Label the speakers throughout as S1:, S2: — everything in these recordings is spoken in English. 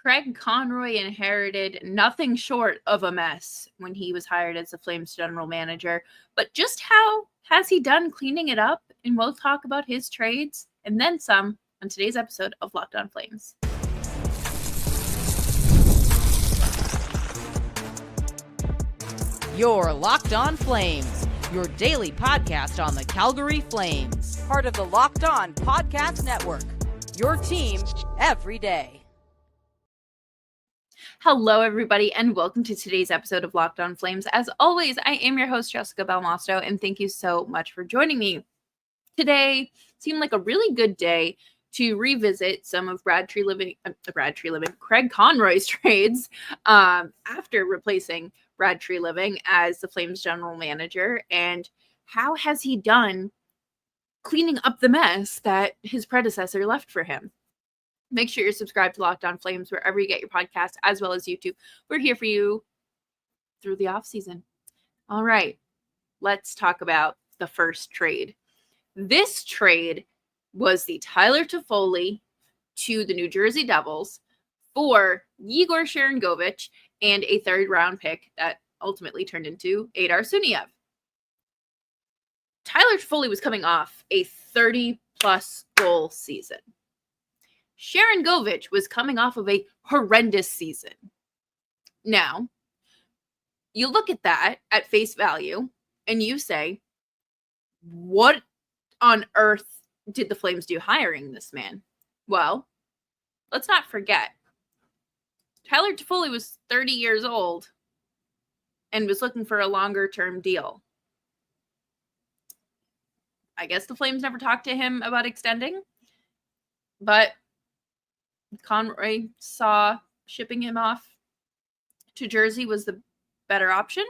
S1: Craig Conroy inherited nothing short of a mess when he was hired as the Flames general manager. But just how has he done cleaning it up? And we'll talk about his trades and then some on today's episode of Locked On Flames.
S2: You're Locked On Flames, your daily podcast on the Calgary Flames. Part of the Locked On Podcast Network, your team every day.
S1: Hello, everybody, and welcome to today's episode of Locked On Flames. As always, I am your host, Jessica Belmosto, and thank you so much for joining me. Today seemed like a really good day to revisit some of Craig Conroy's trades after replacing Brad Treliving as the Flames general manager, and how has he done cleaning up the mess that his predecessor left for him. Make sure you're subscribed to Locked On Flames wherever you get your podcast, as well as YouTube. We're here for you through the off season. All right, let's talk about the first trade. This trade was the Tyler Toffoli to the New Jersey Devils for Yegor Sharangovich and a third-round pick that ultimately turned into Adar Suniev. Tyler Toffoli was coming off a 30-plus goal season. Sharangovich was coming off of a horrendous season. Now, you look at that at face value, and you say, what on earth did the Flames do hiring this man? Well, let's not forget, Tyler Toffoli was 30 years old and was looking for a longer-term deal. I guess the Flames never talked to him about extending, but Conroy saw shipping him off to Jersey was the better option.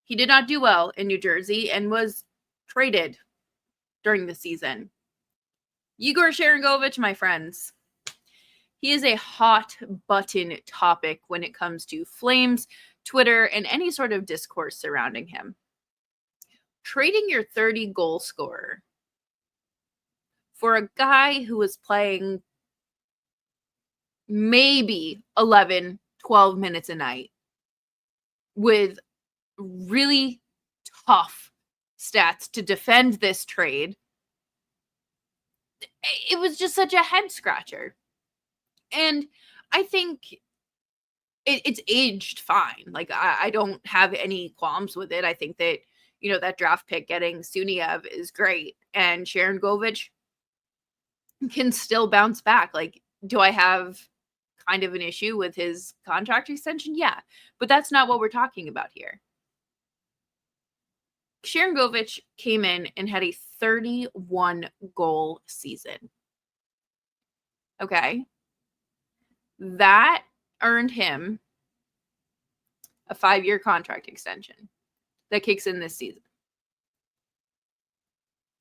S1: He did not do well in New Jersey and was traded during the season. Yegor Sharangovich, my friends, he is a hot button topic when it comes to Flames, Twitter, and any sort of discourse surrounding him. Trading your 30-goal scorer for a guy who was playing maybe 11, 12 minutes a night with really tough stats to defend this trade, it was just such a head scratcher. And I think it's aged fine. Like, I don't have any qualms with it. I think that, that draft pick getting Suniev is great. And Sharangovich can still bounce back. Like, do I have kind of an issue with his contract extension? Yeah, but that's not what we're talking about here. Sharangovich came in and had a 31-goal season. Okay. That earned him a 5-year contract extension that kicks in this season.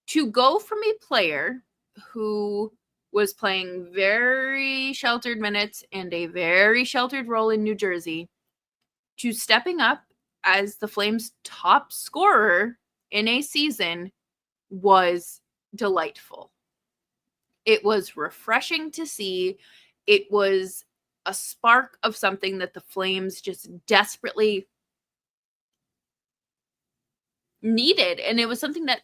S1: To go from a player who was playing very sheltered minutes and a very sheltered role in New Jersey to stepping up as the Flames' top scorer in a season was delightful. It was refreshing to see. It was a spark of something that the Flames just desperately needed. And it was something that,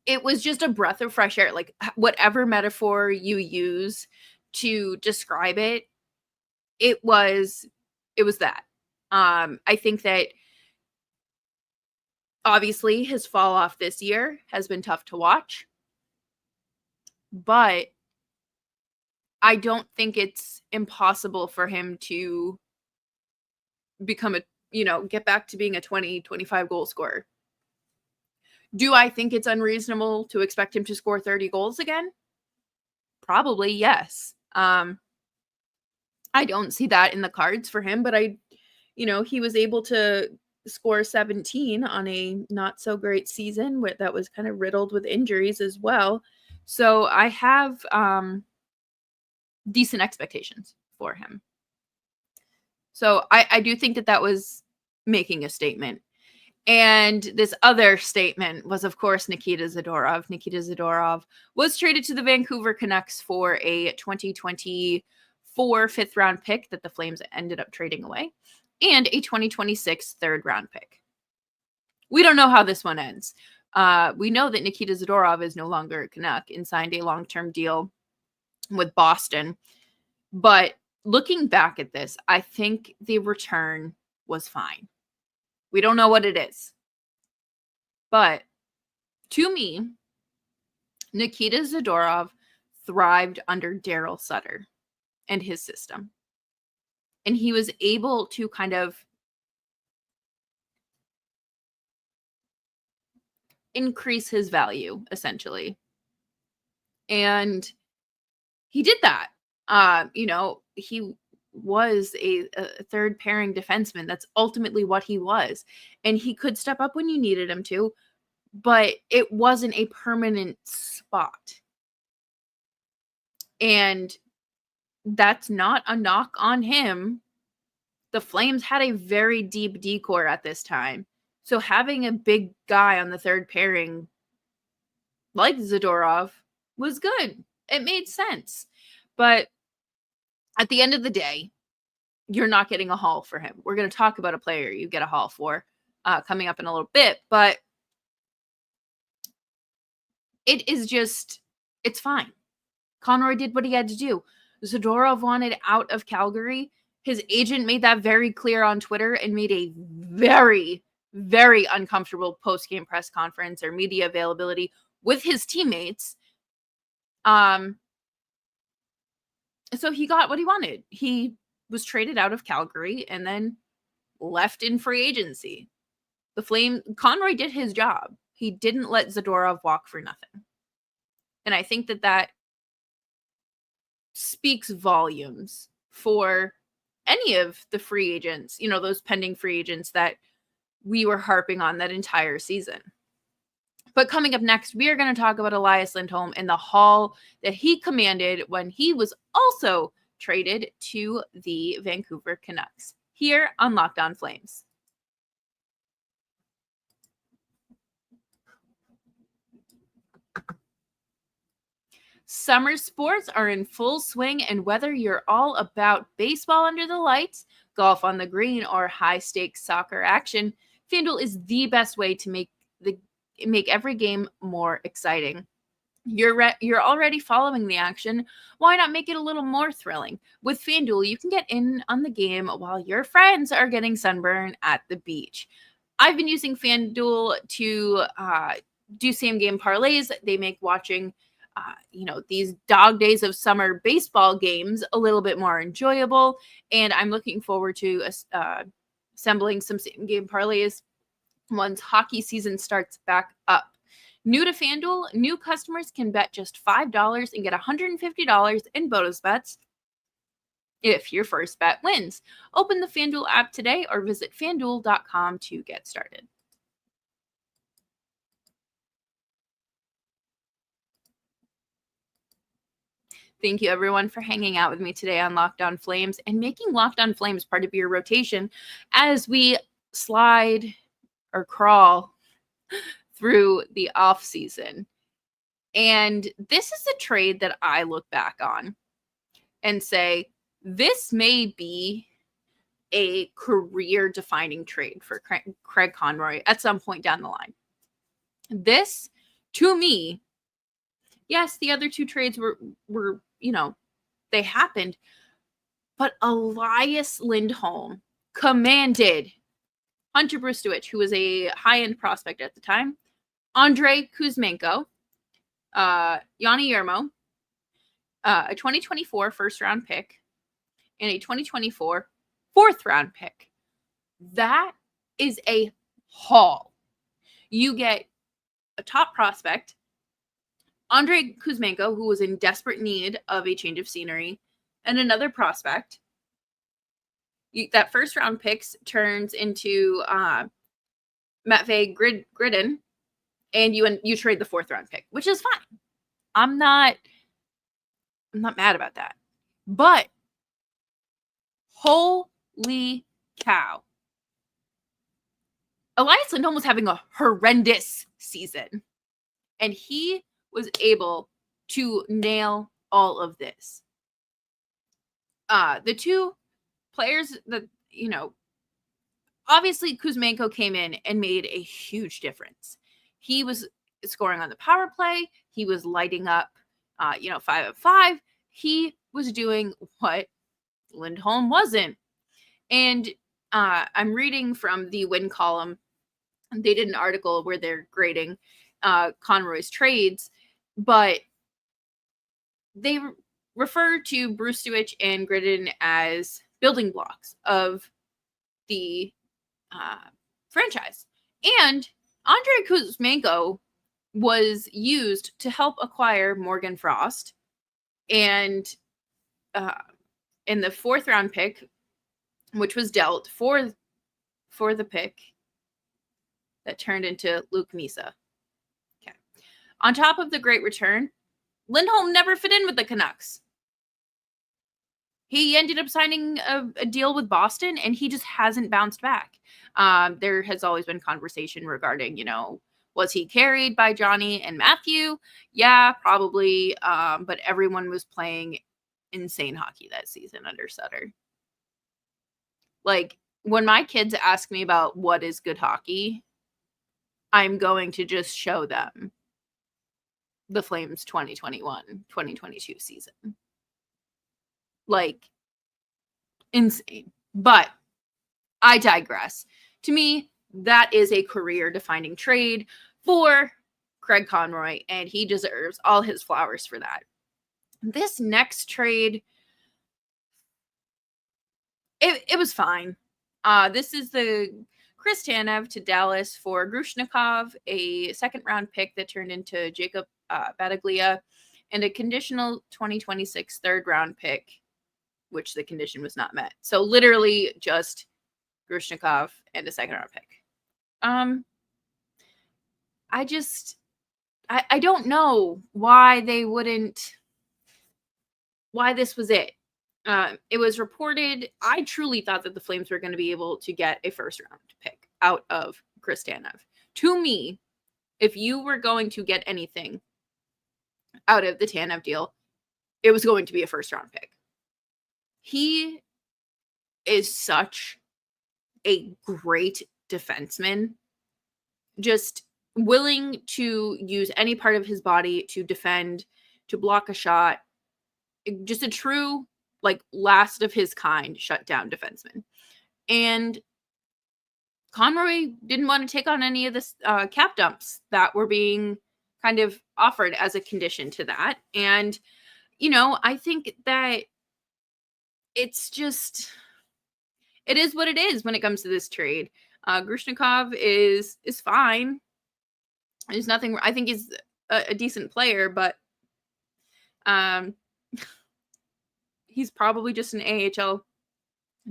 S1: it was just a breath of fresh air. Like, whatever metaphor you use to describe it, it was that. I think that obviously his fall off this year has been tough to watch, but I don't think it's impossible for him to become get back to being a 20, 25 goal scorer. Do I think it's unreasonable to expect him to score 30 goals again? Probably, yes. I don't see that in the cards for him, but he was able to score 17 on a not so great season that was kind of riddled with injuries as well. So I have decent expectations for him. So I do think that was making a statement. And this other statement was, of course, Nikita Zadorov. Nikita Zadorov was traded to the Vancouver Canucks for a 2020 4 fifth-round pick that the Flames ended up trading away, and a 2026 third-round pick. We don't know how this one ends. We know that Nikita Zadorov is no longer a Canuck and signed a long-term deal with Boston. But looking back at this, I think the return was fine. We don't know what it is. But to me, Nikita Zadorov thrived under Daryl Sutter and his system. And he was able to kind of increase his value, essentially. And he did that. He was a third pairing defenseman. That's ultimately what he was. And he could step up when you needed him to, but it wasn't a permanent spot. And that's not a knock on him. The Flames had a very deep D-core at this time. So having a big guy on the third pairing like Zadorov was good. It made sense. But at the end of the day, you're not getting a haul for him. We're going to talk about a player you get a haul for coming up in a little bit. But it is just, it's fine. Conroy did what he had to do. Zadorov wanted out of Calgary. His agent made that very clear on Twitter and made a very, very uncomfortable post-game press conference or media availability with his teammates. So he got what he wanted. He was traded out of Calgary and then left in free agency. Conroy did his job. He didn't let Zadorov walk for nothing. And I think that speaks volumes for any of the free agents, those pending free agents that we were harping on that entire season. But coming up next, we are going to talk about Elias Lindholm and the haul that he commanded when he was also traded to the Vancouver Canucks here on Locked On Flames. Summer sports are in full swing, and whether you're all about baseball under the lights, golf on the green, or high-stakes soccer action, FanDuel is the best way to make every game more exciting. You're already following the action. Why not make it a little more thrilling? With FanDuel, you can get in on the game while your friends are getting sunburn at the beach. I've been using FanDuel to do same-game parlays. They make watching these dog days of summer baseball games a little bit more enjoyable. And I'm looking forward to assembling some same-game parlays once hockey season starts back up. New to FanDuel, new customers can bet just $5 and get $150 in bonus bets if your first bet wins. Open the FanDuel app today or visit FanDuel.com to get started. Thank you, everyone, for hanging out with me today on Locked On Flames and making Locked On Flames part of your rotation as we slide or crawl through the off season. And this is a trade that I look back on and say, this may be a career-defining trade for Craig Conroy at some point down the line. This, to me, yes, the other two trades were they happened, but Elias Lindholm commanded Hunter Brustowicz, who was a high-end prospect at the time, Andrei Kuzmenko, Yanni Yermo, a 2024 first-round pick, and a 2024 fourth-round pick. That is a haul. You get a top prospect, Andrei Kuzmenko, who was in desperate need of a change of scenery, and another prospect. That first-round picks turns into Matvei Gridin, and you trade the fourth-round pick, which is fine. I'm not mad about that. But holy cow. Elias Lindholm was having a horrendous season, and he was able to nail all of this. The two players that, obviously Kuzmenko came in and made a huge difference. He was scoring on the power play. He was lighting up, 5-of-5. He was doing what Lindholm wasn't. And I'm reading from the win column. They did an article where they're grading Conroy's trades, but they refer to Brustewicz and Gridden as building blocks of the franchise. And Andrei Kuzmenko was used to help acquire Morgan Frost. And in the 4th round pick, which was dealt for the pick that turned into Luke Misa. Okay. On top of the great return, Lindholm never fit in with the Canucks. He ended up signing a deal with Boston, and he just hasn't bounced back. There has always been conversation regarding, was he carried by Johnny and Matthew? Yeah, probably. But everyone was playing insane hockey that season under Sutter. Like, when my kids ask me about what is good hockey, I'm going to just show them the Flames 2021-2022 season. Like, insane. But I digress. To me, that is a career-defining trade for Craig Conroy, and he deserves all his flowers for that. This next trade, it was fine. This is the Chris Tanev to Dallas for Grushnikov, a 2nd-round pick that turned into Jacob Battaglia, and a conditional 2026 3rd-round pick, which the condition was not met. So literally just Grushnikov and a 2nd-round pick. I don't know why this was it. It was reported, I truly thought that the Flames were going to be able to get a 1st-round pick out of Chris Tanev. To me, if you were going to get anything out of the Tanev deal, it was going to be a 1st-round pick. He is such a great defenseman, just willing to use any part of his body to defend, to block a shot. Just a true, last of his kind shutdown defenseman. And Conroy didn't want to take on any of the cap dumps that were being kind of offered as a condition to that. And, I think that it's just, it is what it is when it comes to this trade. Grushnikov is fine. There's nothing, I think he's a decent player, but he's probably just an AHL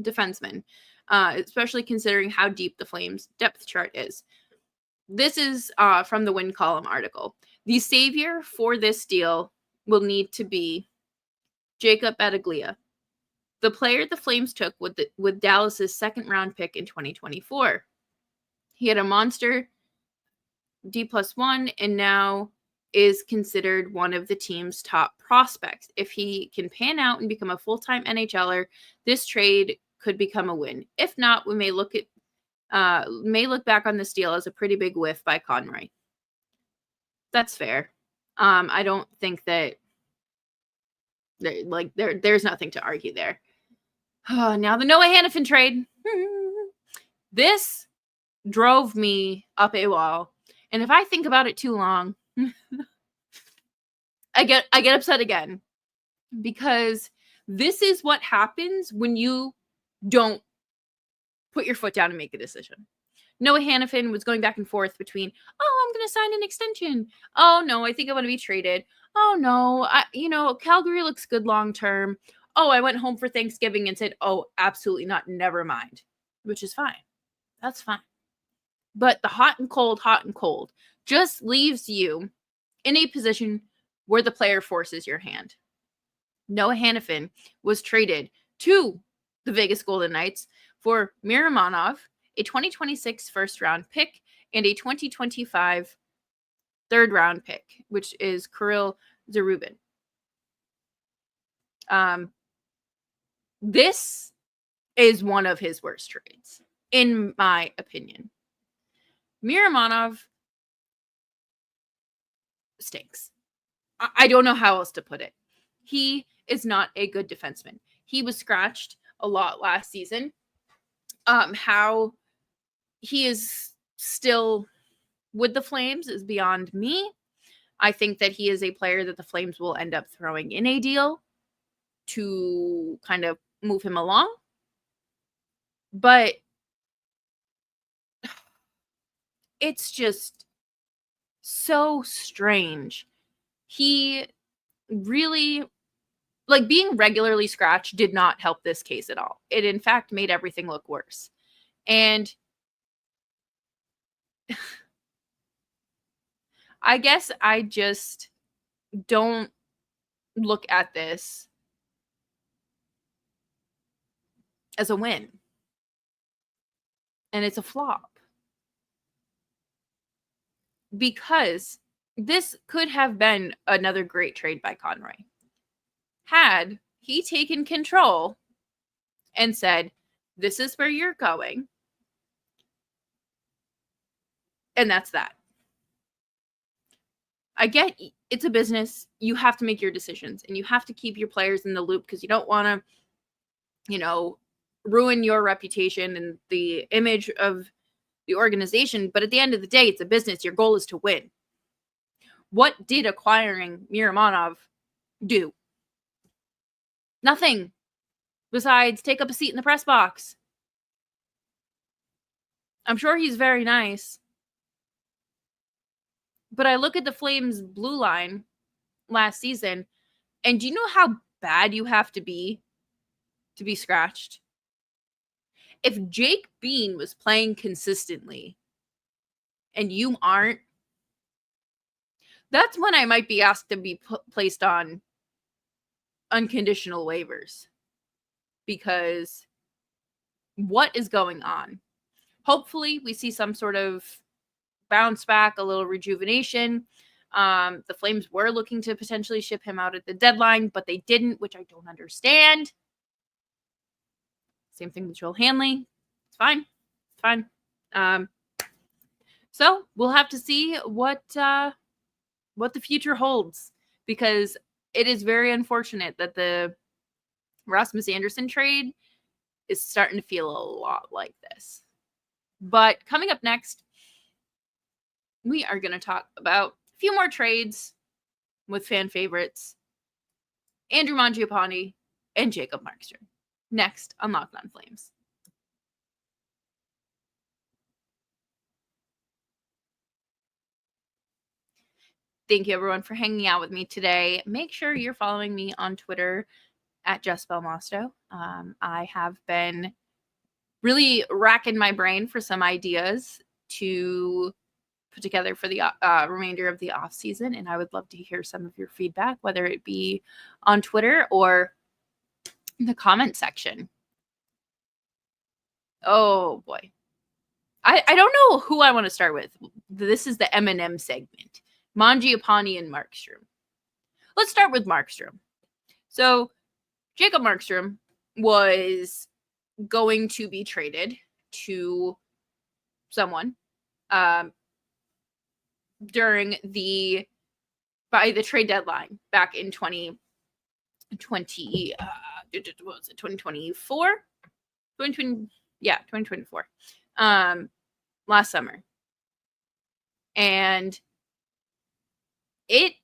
S1: defenseman, especially considering how deep the Flames depth chart is. This is from the Win Column article. The savior for this deal will need to be Jacob Battaglia, the player the Flames took with Dallas's 2nd-round pick in 2024. He had a monster D+1 and now is considered one of the team's top prospects. If he can pan out and become a full-time NHLer, this trade could become a win. If not, we may look back on this deal as a pretty big whiff by Conroy. That's fair. I don't think that there's nothing to argue there. Now the Noah Hanifin trade. This drove me up a wall. And if I think about it too long, I get upset again. Because this is what happens when you don't put your foot down and make a decision. Noah Hanifin was going back and forth between, I'm going to sign an extension. Oh, no, I think I want to be traded. Oh, no, Calgary looks good long term. Oh, I went home for Thanksgiving and said, oh, absolutely not. Never mind. Which is fine. That's fine. But the hot and cold just leaves you in a position where the player forces your hand. Noah Hanifin was traded to the Vegas Golden Knights for Miramonov, a 2026 1st-round pick, and a 2025 3rd-round pick, which is Kirill Zarubin. This is one of his worst trades, in my opinion. Miromanov stinks. I don't know how else to put it. He is not a good defenseman. He was scratched a lot last season. How he is still with the Flames is beyond me. I think that he is a player that the Flames will end up throwing in a deal to kind of move him along. But it's just so strange. He really, like, being regularly scratched did not help this case at all. It, in fact, made everything look worse. And I guess I just don't look at this as a win. And it's a flop. Because this could have been another great trade by Conroy. Had he taken control and said, this is where you're going. And that's that. I get it's a business. You have to make your decisions and you have to keep your players in the loop because you don't want to, ruin your reputation and the image of the organization. But at the end of the day, it's a business. Your goal is to win. What did acquiring Miromanov do? Nothing besides take up a seat in the press box. I'm sure he's very nice. But I look at the Flames blue line last season, and do you know how bad you have to be scratched? If Jake Bean was playing consistently and you aren't, that's when I might be asked to be placed on unconditional waivers. Because what is going on? Hopefully we see some sort of bounce back, a little rejuvenation. The Flames were looking to potentially ship him out at the deadline, but they didn't, which I don't understand. Same thing with Joel Hanley. It's fine. It's fine. So we'll have to see what the future holds, because it is very unfortunate that the Rasmus Andersson trade is starting to feel a lot like this. But coming up next, we are going to talk about a few more trades with fan favorites, Andrew Mangiapane and Jacob Markstrom. Next on Locked On Flames. Thank you, everyone, for hanging out with me today. Make sure you're following me on Twitter at Just Belmosto. I have been really racking my brain for some ideas to put together for the remainder of the off season, and I would love to hear some of your feedback, whether it be on Twitter or in the comment section. Oh boy, I don't know who I want to start with. This is the M&M segment. Mangiapane and Markstrom. Let's start with Markstrom. So Jacob Markstrom was going to be traded to someone by the trade deadline back in 2020. What was it? 2024? 2020, yeah, 2024. Last summer. And it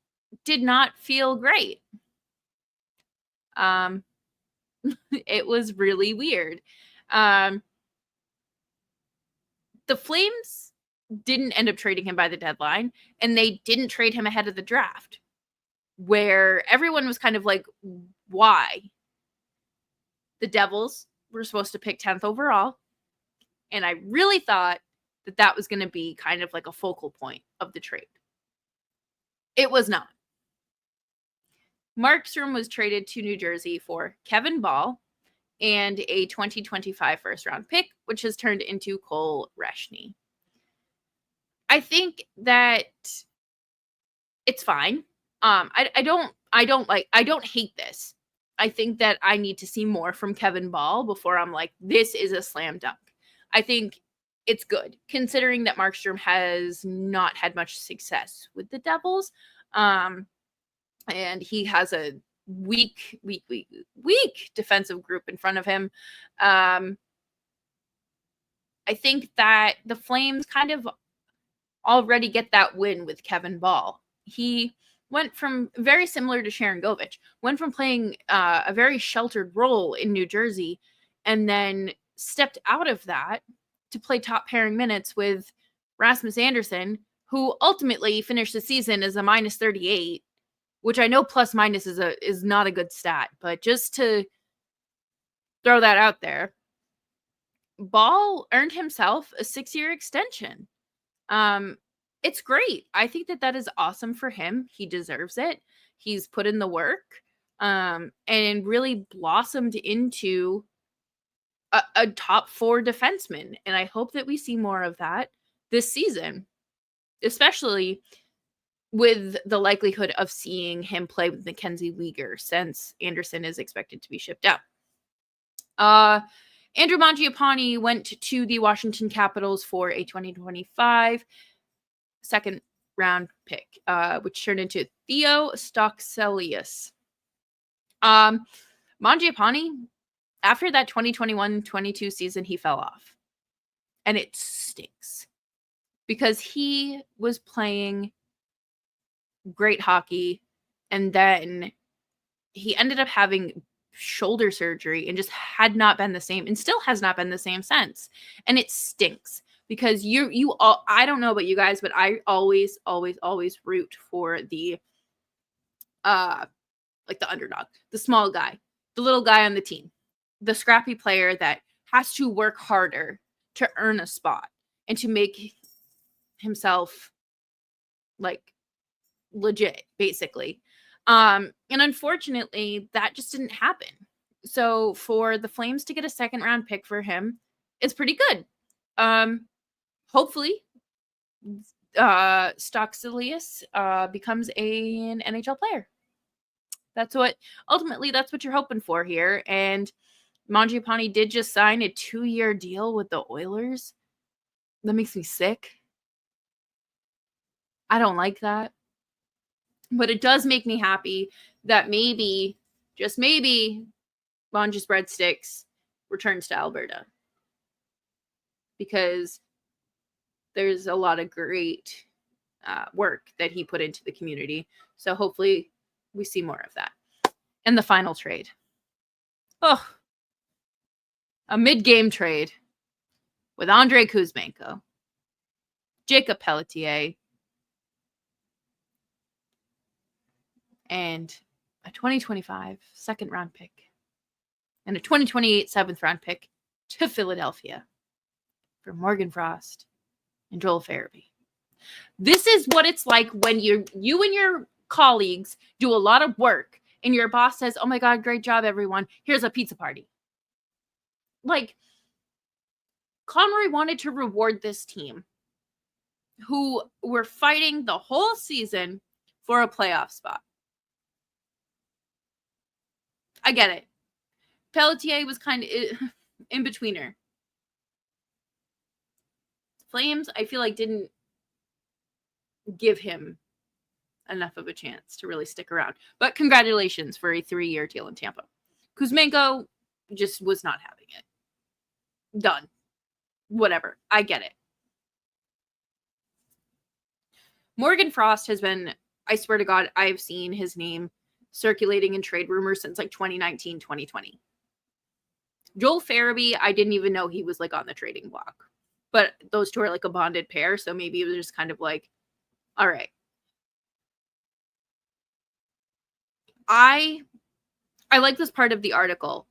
S1: did not feel great. It was really weird. The Flames didn't end up trading him by the deadline, and they didn't trade him ahead of the draft, where everyone was kind of like, why? The Devils were supposed to pick 10th overall, and I really thought that that was going to be kind of like a focal point of the trade. It was not. Markstrom was traded to New Jersey for Kevin Ball and a 2025 first-round pick, which has turned into Cole Reshny. I think that it's fine. I don't hate this. I think that I need to see more from Kevin Ball before I'm like, this is a slam dunk. I think it's good, considering that Markstrom has not had much success with the Devils. And he has a weak defensive group in front of him. I think that the Flames kind of already get that win with Kevin Ball. He went from, very similar to Sharon Govich, went from playing a very sheltered role in New Jersey and then stepped out of that to play top pairing minutes with Rasmus Andersson, who ultimately finished the season as a minus 38, which I know plus minus is not a good stat, but just to throw that out there, Ball earned himself a 6-year extension. It's great. I think that is awesome for him. He deserves it. He's put in the work, and really blossomed into a top 4 defenseman. And I hope that we see more of that this season, especially with the likelihood of seeing him play with Mackenzie Weegar since Andersson is expected to be shipped out. Andrew Mangiapane went to the Washington Capitals for a 2025 second round pick, which turned into Theo Stockselius. Mangiapane, after that 2021-22 season, he fell off. And it stinks. Because he was playing great hockey, and then he ended up having shoulder surgery and just had not been the same, and still has not been the same since. And it stinks because you all, I don't know about you guys, but I always root for the like the underdog, the small guy, the little guy on the team, the scrappy player that has to work harder to earn a spot and to make himself like legit, basically. And unfortunately, that just didn't happen. So for the Flames to get a second round pick for him, it's pretty good. Hopefully, Stockselius becomes an NHL player. That's what you're hoping for here. And Mangiapane did just sign a 2-year deal with the Oilers. That makes me sick. I don't like that. But it does make me happy that maybe, just maybe, Bonja's Breadsticks returns to Alberta. Because there's a lot of great work that he put into the community. So hopefully we see more of that. And the final trade. Oh, a mid-game trade with Andrei Kuzmenko, Jacob Pelletier, and a 2025 second round pick and a 2028 7th round pick to Philadelphia for Morgan Frost and Joel Ferby. This is what it's like when you and your colleagues do a lot of work and your boss says, "Oh my God, great job, everyone. Here's a pizza party." Like, Conroy wanted to reward this team who were fighting the whole season for a playoff spot. I get it. Pelletier was kind of in betweener. Flames, I feel like, didn't give him enough of a chance to really stick around. But congratulations for a 3-year deal in Tampa. Kuzmenko just was not having it. Done. Whatever. I get it. Morgan Frost has been, I swear to God, I've seen his name circulating in trade rumors since like 2019, 2020. Joel Ferby, I didn't even know he was like on the trading block. But those two are like a bonded pair, so maybe it was just kind of like, all right. I like this part of the article.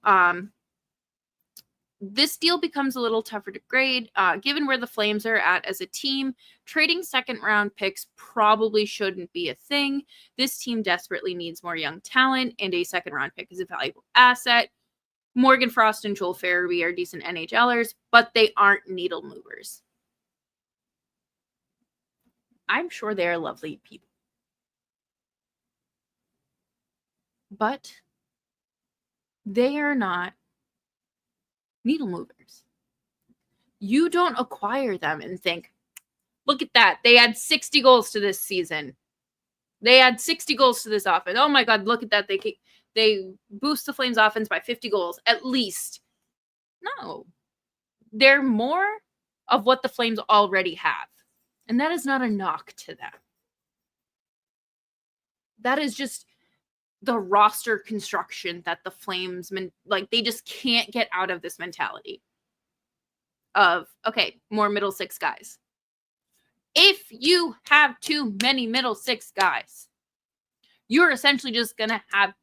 S1: This deal becomes a little tougher to grade. Given where the Flames are at as a team, trading second round picks probably shouldn't be a thing. This team desperately needs more young talent, and a second round pick is a valuable asset. Morgan Frost and Joel Ferby are decent NHLers, but they aren't needle movers. I'm sure they are lovely people. But They are not needle movers. You don't acquire them and think, look at that. They had 60 goals to this season. They had 60 goals to this offense. Oh my God, look at that. They boost the Flames offense by 50 goals, at least. No. They're more of what the Flames already have. And that is not a knock to them. That is just the roster construction that the Flames, they just can't get out of this mentality of, okay, more middle six guys. If you have too many middle six guys, you're essentially just going to have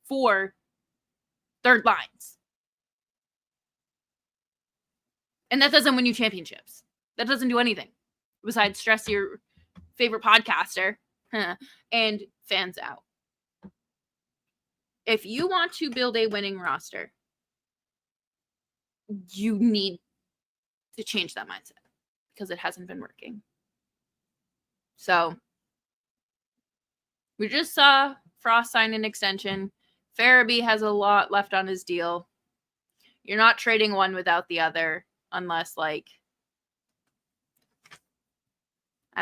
S1: 4 third lines. And that doesn't win you championships. That doesn't do anything besides stress your favorite podcaster and fans out. If you want to build a winning roster, you need to change that mindset because it hasn't been working. So we just saw Frost sign an extension. Ferby has a lot left on his deal. You're not trading one without the other unless, I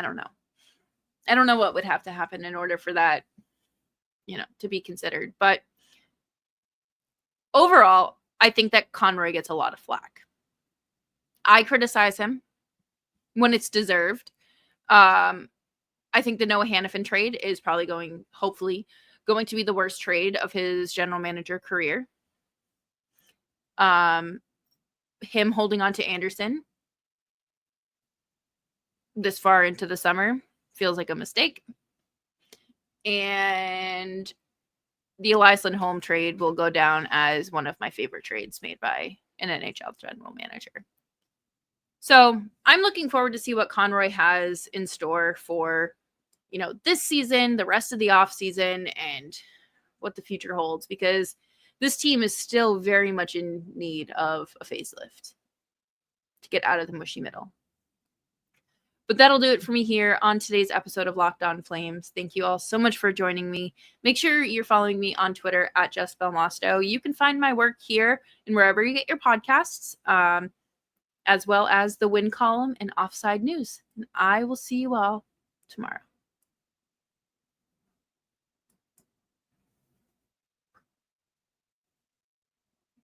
S1: don't know. I don't know what would have to happen in order for that, to be considered. But overall, I think that Conroy gets a lot of flack. I criticize him when it's deserved. I think the Noah Hanifin trade is probably hopefully going to be the worst trade of his general manager career. Him holding on to Anderson this far into the summer feels like a mistake. And the Elias Lindholm trade will go down as one of my favorite trades made by an NHL general manager. So I'm looking forward to see what Conroy has in store for, this season, the rest of the offseason, and what the future holds, because this team is still very much in need of a facelift to get out of the mushy middle. But that'll do it for me here on today's episode of Locked On Flames. Thank you all so much for joining me. Make sure you're following me on Twitter at Belmosto. You can find my work here and wherever you get your podcasts, as well as the win column and offside news. And I will see you all tomorrow.